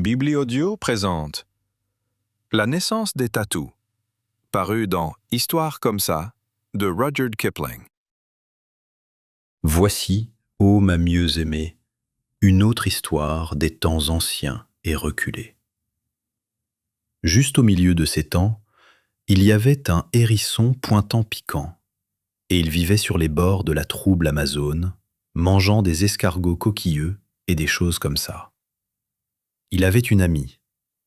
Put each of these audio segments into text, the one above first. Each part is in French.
Bibliodio présente La naissance des tatous, paru dans Histoire comme ça de Rudyard Kipling. Voici, ô ma mieux aimée, une autre histoire des temps anciens et reculés. Juste au milieu de ces temps, il y avait un hérisson pointant piquant, et il vivait sur les bords de la trouble Amazone, mangeant des escargots coquilleux et des choses comme ça. Il avait une amie,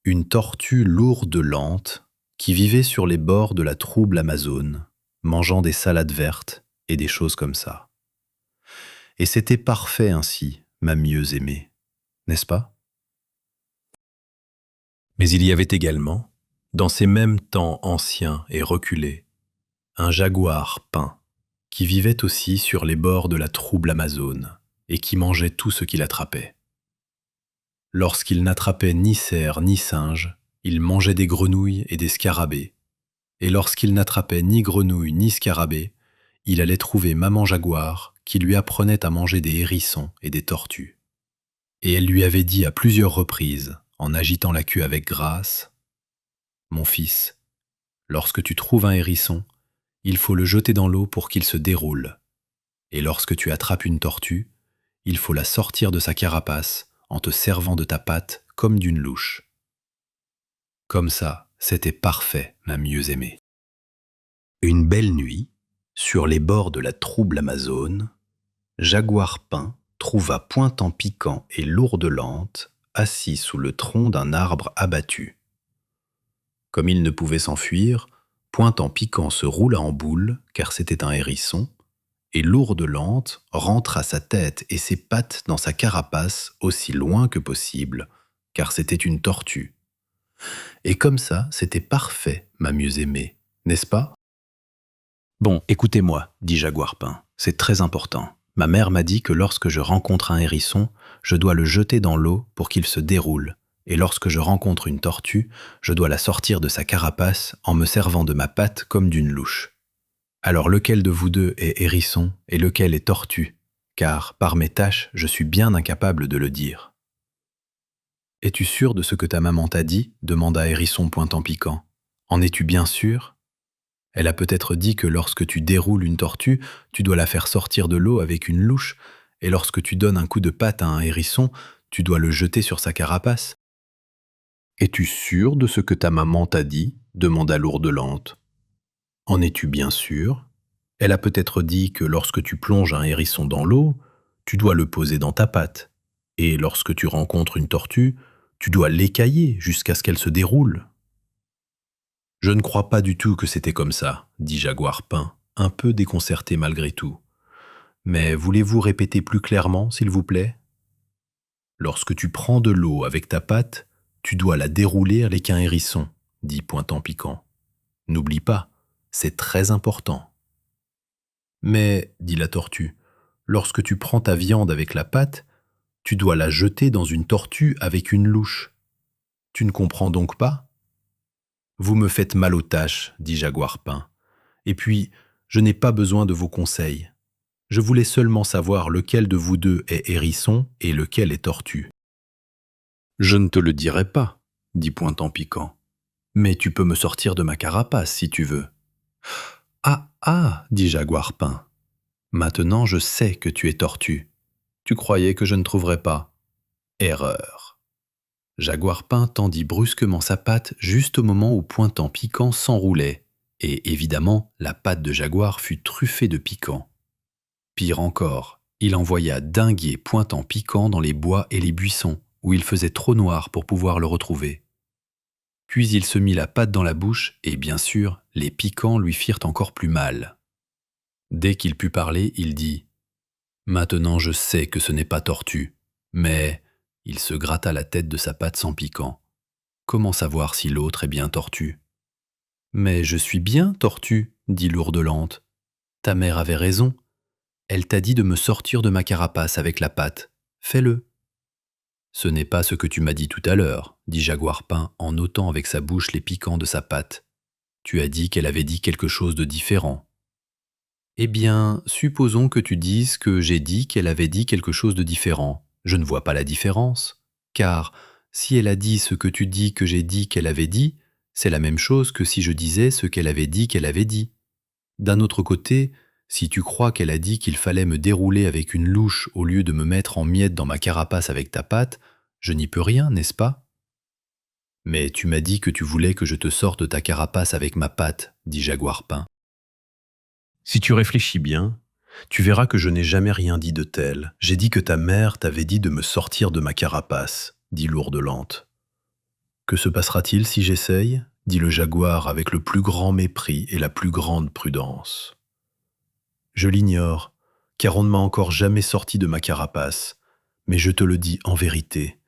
une tortue lourde lente, qui vivait sur les bords de la trouble Amazone, mangeant des salades vertes et des choses comme ça. Et c'était parfait ainsi, ma mieux aimée, n'est-ce pas? Mais il y avait également, dans ces mêmes temps anciens et reculés, un jaguar peint, qui vivait aussi sur les bords de la trouble Amazone, et qui mangeait tout ce qu'il attrapait. Lorsqu'il n'attrapait ni cerf ni singe, il mangeait des grenouilles et des scarabées, et lorsqu'il n'attrapait ni grenouilles ni scarabées, il allait trouver maman jaguar qui lui apprenait à manger des hérissons et des tortues. Et elle lui avait dit à plusieurs reprises, en agitant la queue avec grâce, « Mon fils, lorsque tu trouves un hérisson, il faut le jeter dans l'eau pour qu'il se déroule. Et lorsque tu attrapes une tortue, il faut la sortir de sa carapace en te servant de ta patte comme d'une louche. » Comme ça, c'était parfait, ma mieux aimée. Une belle nuit, sur les bords de la trouble Amazone, Jaguar peint trouva Pointant Piquant et Lourdelente assis sous le tronc d'un arbre abattu. Comme il ne pouvait s'enfuir, Pointant Piquant se roula en boule, car c'était un hérisson, et Lourdelente rentra sa tête et ses pattes dans sa carapace aussi loin que possible, car c'était une tortue. Et comme ça, c'était parfait, ma mieux aimée, n'est-ce pas? Bon, écoutez-moi, dit Jaguar peint, c'est très important. Ma mère m'a dit que lorsque je rencontre un hérisson, je dois le jeter dans l'eau pour qu'il se déroule, et lorsque je rencontre une tortue, je dois la sortir de sa carapace en me servant de ma patte comme d'une louche. Alors lequel de vous deux est hérisson et lequel est tortue? Car, par mes tâches, je suis bien incapable de le dire. « Es-tu sûr de ce que ta maman t'a dit » demanda Hérisson Pointant Piquant. « En es-tu bien sûr ?» Elle a peut-être dit que lorsque tu déroules une tortue, tu dois la faire sortir de l'eau avec une louche, et lorsque tu donnes un coup de patte à un hérisson, tu dois le jeter sur sa carapace. « Es-tu sûr de ce que ta maman t'a dit » demanda Lourdelente. « En es-tu bien sûr ? Elle a peut-être dit que lorsque tu plonges un hérisson dans l'eau, tu dois le poser dans ta patte, et lorsque tu rencontres une tortue, tu dois l'écailler jusqu'à ce qu'elle se déroule. » « Je ne crois pas du tout que c'était comme ça, » dit Jaguar peint, un peu déconcerté malgré tout. « Mais voulez-vous répéter plus clairement, s'il vous plaît ? » « Lorsque tu prends de l'eau avec ta patte, tu dois la dérouler avec un hérisson, » dit Pointant Piquant. « N'oublie pas, c'est très important. »« Mais, » dit la tortue, « lorsque tu prends ta viande avec la patte, tu dois la jeter dans une tortue avec une louche. Tu ne comprends donc pas ? » « Vous me faites mal aux tâches, » dit Jaguar peint. « Et puis, je n'ai pas besoin de vos conseils. Je voulais seulement savoir lequel de vous deux est hérisson et lequel est tortue. »« Je ne te le dirai pas, » dit Pointant Piquant. « Mais tu peux me sortir de ma carapace si tu veux. »« Ah, ah, » dit Jaguar peint. « Maintenant je sais que tu es tortue. Tu croyais que je ne trouverais pas. Erreur. » Jaguar peint tendit brusquement sa patte juste au moment où Pointant Piquant s'enroulait, et évidemment, la patte de Jaguar fut truffée de piquant. Pire encore, il envoya dinguer Pointant Piquant dans les bois et les buissons, où il faisait trop noir pour pouvoir le retrouver. Puis il se mit la patte dans la bouche, et bien sûr, les piquants lui firent encore plus mal. Dès qu'il put parler, il dit « Maintenant je sais que ce n'est pas tortue, mais… » Il se gratta la tête de sa patte sans piquant. Comment savoir si l'autre est bien tortue? « Mais je suis bien tortue, » dit Lourdelente. « Ta mère avait raison. Elle t'a dit de me sortir de ma carapace avec la patte. Fais-le. »« Ce n'est pas ce que tu m'as dit tout à l'heure, » dit Jaguar peint en ôtant avec sa bouche les piquants de sa patte. « Tu as dit qu'elle avait dit quelque chose de différent. »« Eh bien, supposons que tu dises que j'ai dit qu'elle avait dit quelque chose de différent. Je ne vois pas la différence, car Si elle a dit ce que tu dis que j'ai dit qu'elle avait dit, c'est la même chose que si je disais ce qu'elle avait dit qu'elle avait dit. D'un autre côté, si tu crois qu'elle a dit qu'il fallait me dérouler avec une louche au lieu de me mettre en miettes dans ma carapace avec ta patte, je n'y peux rien, n'est-ce pas? Mais tu m'as dit que tu voulais que je te sorte ta carapace avec ma patte, dit Jaguar Peint. Si tu réfléchis bien, tu verras que je n'ai jamais rien dit de tel. J'ai dit que ta mère t'avait dit de me sortir de ma carapace, dit Lourde Lente. Que se passera-t-il si j'essaye? Dit le jaguar avec le plus grand mépris et la plus grande prudence. Je l'ignore, car on ne m'a encore jamais sorti de ma carapace, mais je te le dis en vérité,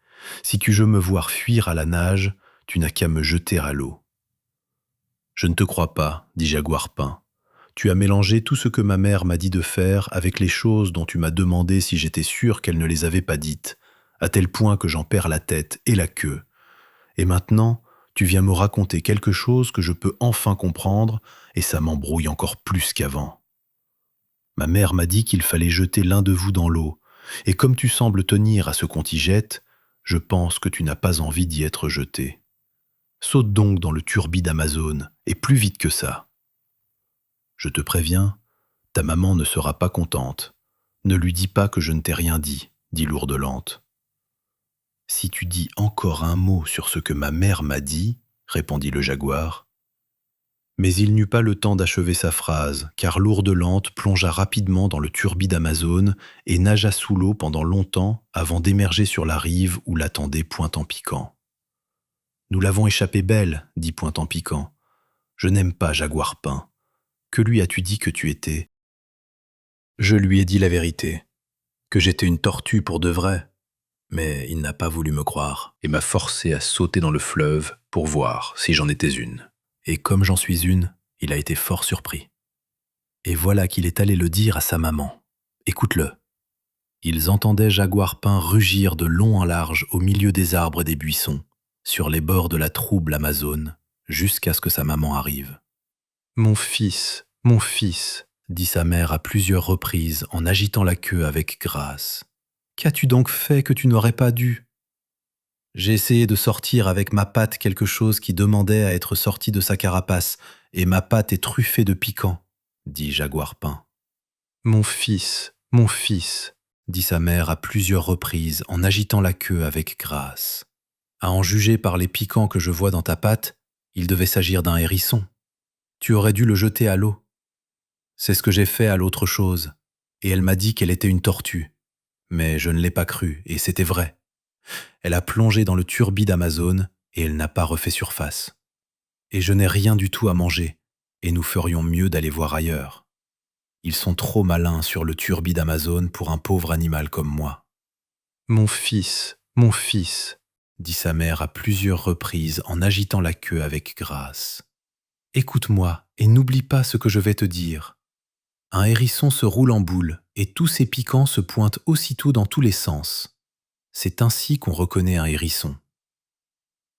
si tu veux me voir fuir à la nage, tu n'as qu'à me jeter à l'eau. Je ne te crois pas, dit Jaguar Peint. Tu as mélangé tout ce que ma mère m'a dit de faire avec les choses dont tu m'as demandé si j'étais sûr qu'elle ne les avait pas dites, à tel point que j'en perds la tête et la queue. Et maintenant, tu viens me raconter quelque chose que je peux enfin comprendre, et ça m'embrouille encore plus qu'avant. Ma mère m'a dit qu'il fallait jeter l'un de vous dans l'eau, et comme tu sembles tenir à ce qu'on t'y jette, je pense que tu n'as pas envie d'y être jeté. Saute donc dans le turbide d'Amazone, et plus vite que ça. Je te préviens, ta maman ne sera pas contente. Ne lui dis pas que je ne t'ai rien dit, dit Lourde Lente. Si tu dis encore un mot sur ce que ma mère m'a dit, répondit le jaguar. Mais il n'eut pas le temps d'achever sa phrase, car Lourde Lente plongea rapidement dans le turbide d'Amazone et nagea sous l'eau pendant longtemps avant d'émerger sur la rive où l'attendait Pointe-en-Piquant. Nous l'avons échappé belle, dit Pointe-en-Piquant. Je n'aime pas Jaguar Peint. Que lui as-tu dit que tu étais? Je lui ai dit la vérité, que j'étais une tortue pour de vrai. Mais il n'a pas voulu me croire et m'a forcé à sauter dans le fleuve pour voir si j'en étais une. Et comme j'en suis une, il a été fort surpris. Et voilà qu'il est allé le dire à sa maman. Écoute-le. Ils entendaient Jaguar Peint rugir de long en large au milieu des arbres et des buissons, sur les bords de la trouble Amazone, jusqu'à ce que sa maman arrive. « mon fils, dit sa mère à plusieurs reprises en agitant la queue avec grâce. Qu'as-tu donc fait que tu n'aurais pas dû? J'ai essayé de sortir avec ma patte quelque chose qui demandait à être sorti de sa carapace, et ma patte est truffée de piquants, dit Jaguar Peint. Mon fils, dit sa mère à plusieurs reprises en agitant la queue avec grâce. À en juger par les piquants que je vois dans ta patte, il devait s'agir d'un hérisson. Tu aurais dû le jeter à l'eau. C'est ce que j'ai fait à l'autre chose, et elle m'a dit qu'elle était une tortue. Mais je ne l'ai pas cru, et c'était vrai. Elle a plongé dans le turbide d'Amazone, et elle n'a pas refait surface. Et je n'ai rien du tout à manger, et nous ferions mieux d'aller voir ailleurs. Ils sont trop malins sur le turbide d'Amazone pour un pauvre animal comme moi. Mon fils, dit sa mère à plusieurs reprises en agitant la queue avec grâce. Écoute-moi, et n'oublie pas ce que je vais te dire. Un hérisson se roule en boule, et tous ses piquants se pointent aussitôt dans tous les sens. C'est ainsi qu'on reconnaît un hérisson.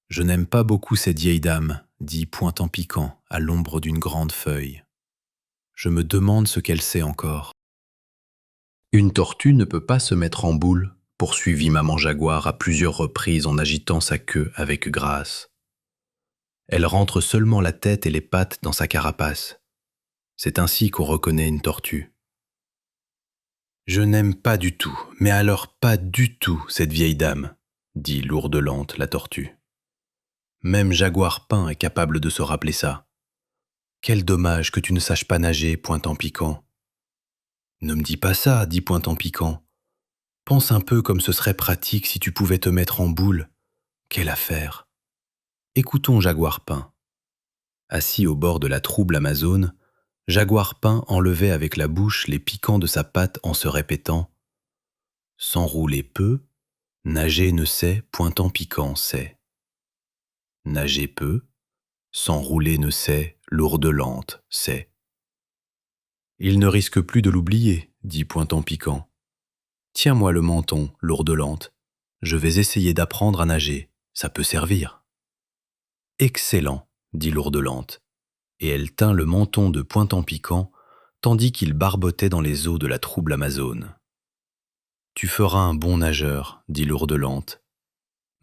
Je n'aime pas beaucoup cette vieille dame, dit Pointe-en-Piquant à l'ombre d'une grande feuille. Je me demande ce qu'elle sait encore. Une tortue ne peut pas se mettre en boule, poursuivit maman Jaguar à plusieurs reprises en agitant sa queue avec grâce. Elle rentre seulement la tête et les pattes dans sa carapace. C'est ainsi qu'on reconnaît une tortue. Je n'aime pas du tout, mais alors pas du tout cette vieille dame, dit Lourde Lente la tortue. Même Jaguar Peint est capable de se rappeler ça. Quel dommage que tu ne saches pas nager, Pointe-en-Piquant. Ne me dis pas ça, dit Pointe-en-Piquant. Pense un peu comme ce serait pratique si tu pouvais te mettre en boule. Quelle affaire. Écoutons Jaguar Peint. Assis au bord de la trouble Amazone, Jaguar Peint enlevait avec la bouche les piquants de sa patte en se répétant « S'enrouler peu, nager ne sait, Pointe-en-Piquant sait. Nager peu, s'enrouler ne sait, Lourde Lente sait. » Il ne risque plus de l'oublier, dit Pointe-en-Piquant. Tiens-moi le menton, Lourde Lente. Je vais essayer d'apprendre à nager, ça peut servir. Excellent, dit Lourde Lente. Et elle tint le menton de Pointe-en-Piquant, tandis qu'il barbotait dans les eaux de la trouble Amazone. Tu feras un bon nageur, dit Lourde Lente.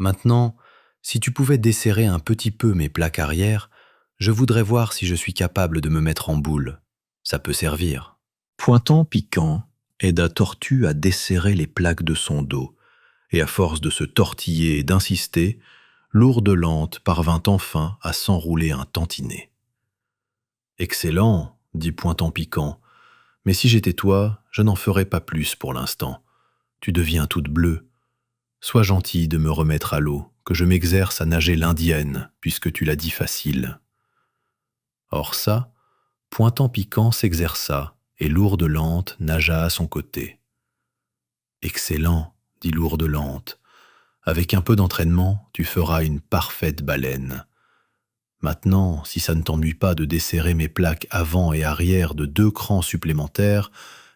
Maintenant, si tu pouvais desserrer un petit peu mes plaques arrière, je voudrais voir si je suis capable de me mettre en boule. Ça peut servir. Pointant Piquant aida Tortue à desserrer les plaques de son dos, et à force de se tortiller et d'insister, Lourde Lente parvint enfin à s'enrouler un tantinet. « Excellent, dit Pointant Piquant, mais si j'étais toi, je n'en ferais pas plus pour l'instant. Tu deviens toute bleue. Sois gentil de me remettre à l'eau, que je m'exerce à nager l'indienne, puisque tu l'as dit facile. » Or ça, Pointant Piquant s'exerça, et Lourde Lente nagea à son côté. « Excellent, dit Lourde Lente. Avec un peu d'entraînement, tu feras une parfaite baleine. Maintenant, si ça ne t'ennuie pas de desserrer mes plaques avant et arrière de 2 crans supplémentaires,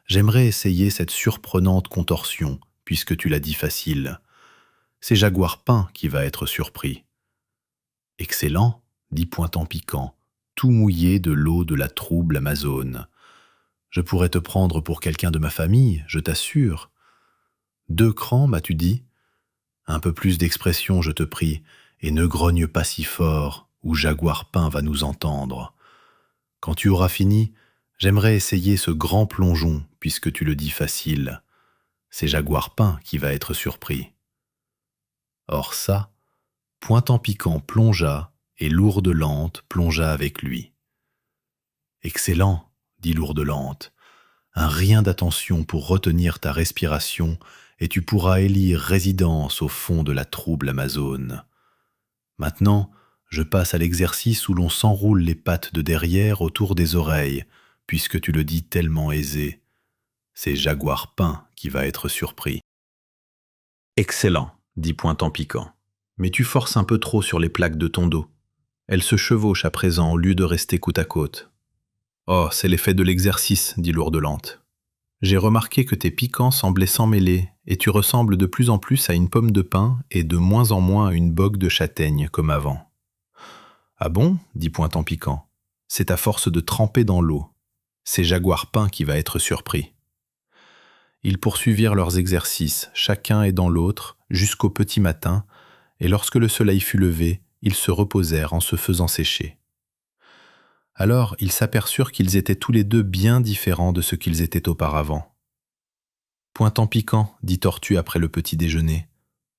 j'aimerais essayer cette surprenante contorsion, puisque tu l'as dit facile. C'est Jaguar Pain qui va être surpris. »« Excellent, dit Pointant Piquant, tout mouillé de l'eau de la trouble Amazone. Je pourrais te prendre pour quelqu'un de ma famille, je t'assure. 2 crans, m'as-tu dit ? Un peu plus d'expression, je te prie, et ne grogne pas si fort, ou Jaguar Pain va nous entendre. Quand tu auras fini, j'aimerais essayer ce grand plongeon, puisque tu le dis facile. C'est Jaguar Pain qui va être surpris. » Or ça, Pointant Piquant plongea, et Lourde Lente plongea avec lui. « Excellent, dit Lourde Lente. Un rien d'attention pour retenir ta respiration, et tu pourras élire résidence au fond de la trouble Amazone. Maintenant, je passe à l'exercice où l'on s'enroule les pattes de derrière autour des oreilles, puisque tu le dis tellement aisé. C'est Jaguar Pain qui va être surpris. »« Excellent, dit Pointant Piquant. Mais tu forces un peu trop sur les plaques de ton dos. Elles se chevauchent à présent au lieu de rester côte à côte. »« Oh, c'est l'effet de l'exercice, dit Lourde Lente. J'ai remarqué que tes piquants semblaient s'emmêler, et tu ressembles de plus en plus à une pomme de pin et de moins en moins à une bogue de châtaigne comme avant. »« Ah bon, dit Pointant Piquant. C'est à force de tremper dans l'eau. C'est Jaguar Pain qui va être surpris. » Ils poursuivirent leurs exercices, chacun aidant l'autre, jusqu'au petit matin, et lorsque le soleil fut levé, ils se reposèrent en se faisant sécher. Alors ils s'aperçurent qu'ils étaient tous les deux bien différents de ce qu'ils étaient auparavant. « Pointant Piquant, dit Tortue après le petit déjeuner,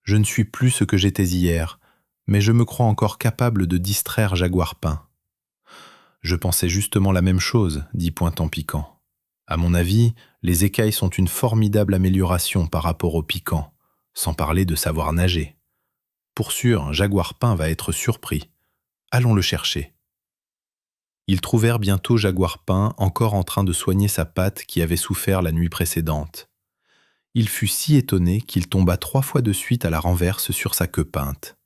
je ne suis plus ce que j'étais hier, mais je me crois encore capable de distraire Jaguar Pain. »« Je pensais justement la même chose, dit Pointant Piquant. À mon avis, les écailles sont une formidable amélioration par rapport au piquant, sans parler de savoir nager. Pour sûr, Jaguar Pain va être surpris. Allons le chercher. » Ils trouvèrent bientôt Jaguar Pain encore en train de soigner sa patte qui avait souffert la nuit précédente. Il fut si étonné qu'il tomba 3 fois de suite à la renverse sur sa queue peinte.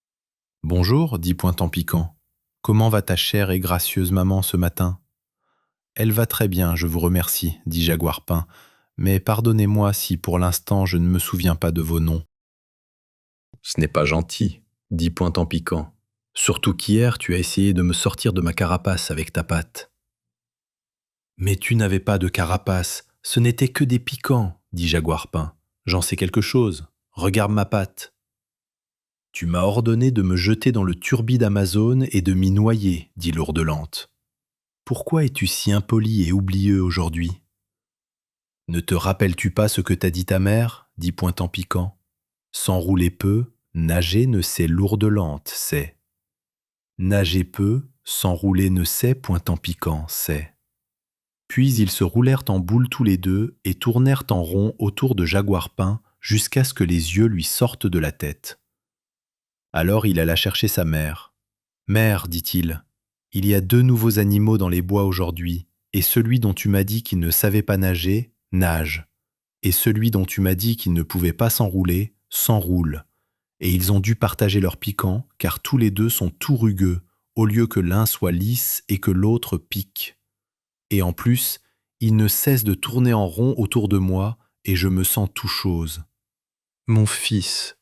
« Bonjour, dit Pointant Piquant. Comment va ta chère et gracieuse maman ce matin ? » « Elle va très bien, je vous remercie, dit Jaguar Pain, mais pardonnez-moi si pour l'instant je ne me souviens pas de vos noms. »« Ce n'est pas gentil, dit Pointant Piquant. Surtout qu'hier tu as essayé de me sortir de ma carapace avec ta patte. »« Mais tu n'avais pas de carapace, ce n'était que des piquants, dit Jaguar Pain. J'en sais quelque chose, regarde ma patte. »« Tu m'as ordonné de me jeter dans le turbide Amazone et de m'y noyer, dit Lourde Lente. Pourquoi es-tu si impoli et oublieux aujourd'hui ? Ne te rappelles-tu pas ce que t'a dit ta mère, dit Pointant Piquant. S'enrouler peu, nager ne sait Lourde Lente, c'est. Nager peu, s'enrouler ne sait Pointant Piquant, c'est. Puis ils se roulèrent en boule tous les deux et tournèrent en rond autour de Jaguar Pain jusqu'à ce que les yeux lui sortent de la tête. Alors il alla chercher sa mère. « Mère, dit-il, il y a 2 nouveaux animaux dans les bois aujourd'hui, et celui dont tu m'as dit qu'il ne savait pas nager, nage, et celui dont tu m'as dit qu'il ne pouvait pas s'enrouler, s'enroule, et ils ont dû partager leur piquant, car tous les 2 sont tout rugueux, au lieu que l'un soit lisse et que l'autre pique. Et en plus, ils ne cessent de tourner en rond autour de moi, et je me sens tout chose. »« Mon fils,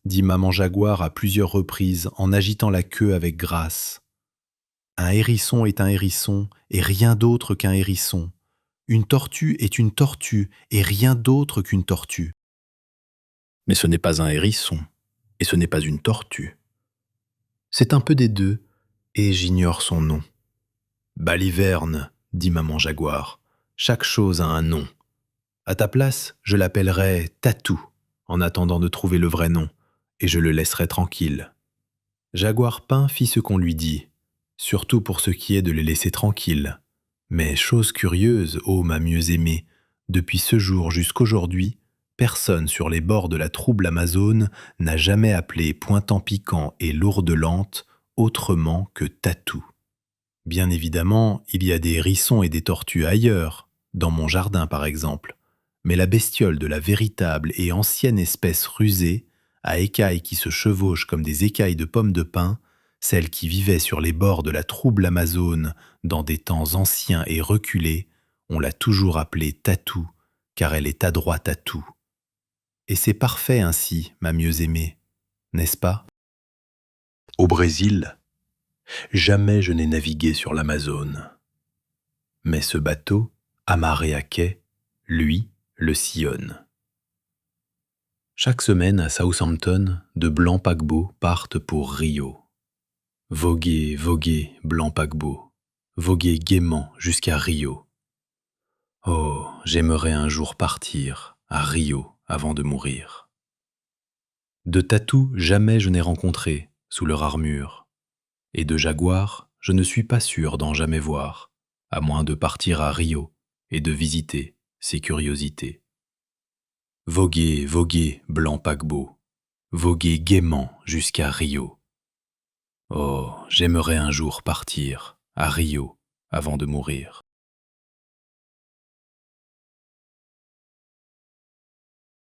dit maman Jaguar à plusieurs reprises en agitant la queue avec grâce. Un hérisson est un hérisson et rien d'autre qu'un hérisson. Une tortue est une tortue et rien d'autre qu'une tortue. Mais ce n'est pas un hérisson. Et ce n'est pas une tortue. C'est un peu des deux, et j'ignore son nom. Baliverne, dit maman jaguar, chaque chose a un nom. À ta place, je l'appellerais Tatou, en attendant de trouver le vrai nom, et je le laisserai tranquille. Jaguar Pain fit ce qu'on lui dit, surtout pour ce qui est de les laisser tranquilles. Mais chose curieuse, ô ma mieux-aimée, depuis ce jour jusqu'aujourd'hui, personne sur les bords de la trouble Amazone n'a jamais appelé Pointant-Piquant et Lourdelente autrement que Tatou. Bien évidemment, il y a des hérissons et des tortues ailleurs, dans mon jardin par exemple, mais la bestiole de la véritable et ancienne espèce rusée, à écailles qui se chevauchent comme des écailles de pommes de pin, celle qui vivait sur les bords de la trouble Amazone dans des temps anciens et reculés, on l'a toujours appelée Tatou, car elle est adroite à tout. Et c'est parfait ainsi, ma mieux-aimée, n'est-ce pas? Au Brésil, jamais je n'ai navigué sur l'Amazone. Mais ce bateau, amarré à quai, lui, le sillonne. Chaque semaine à Southampton, de blancs paquebots partent pour Rio. Voguer, voguer, blanc paquebot, voguer gaiement jusqu'à Rio. Oh, j'aimerais un jour partir à Rio avant de mourir. De tatou, jamais je n'ai rencontré sous leur armure. Et de jaguar, je ne suis pas sûr d'en jamais voir, à moins de partir à Rio et de visiter ses curiosités. Voguer, voguer, blanc paquebot, voguer gaiement jusqu'à Rio. Oh, j'aimerais un jour partir à Rio avant de mourir.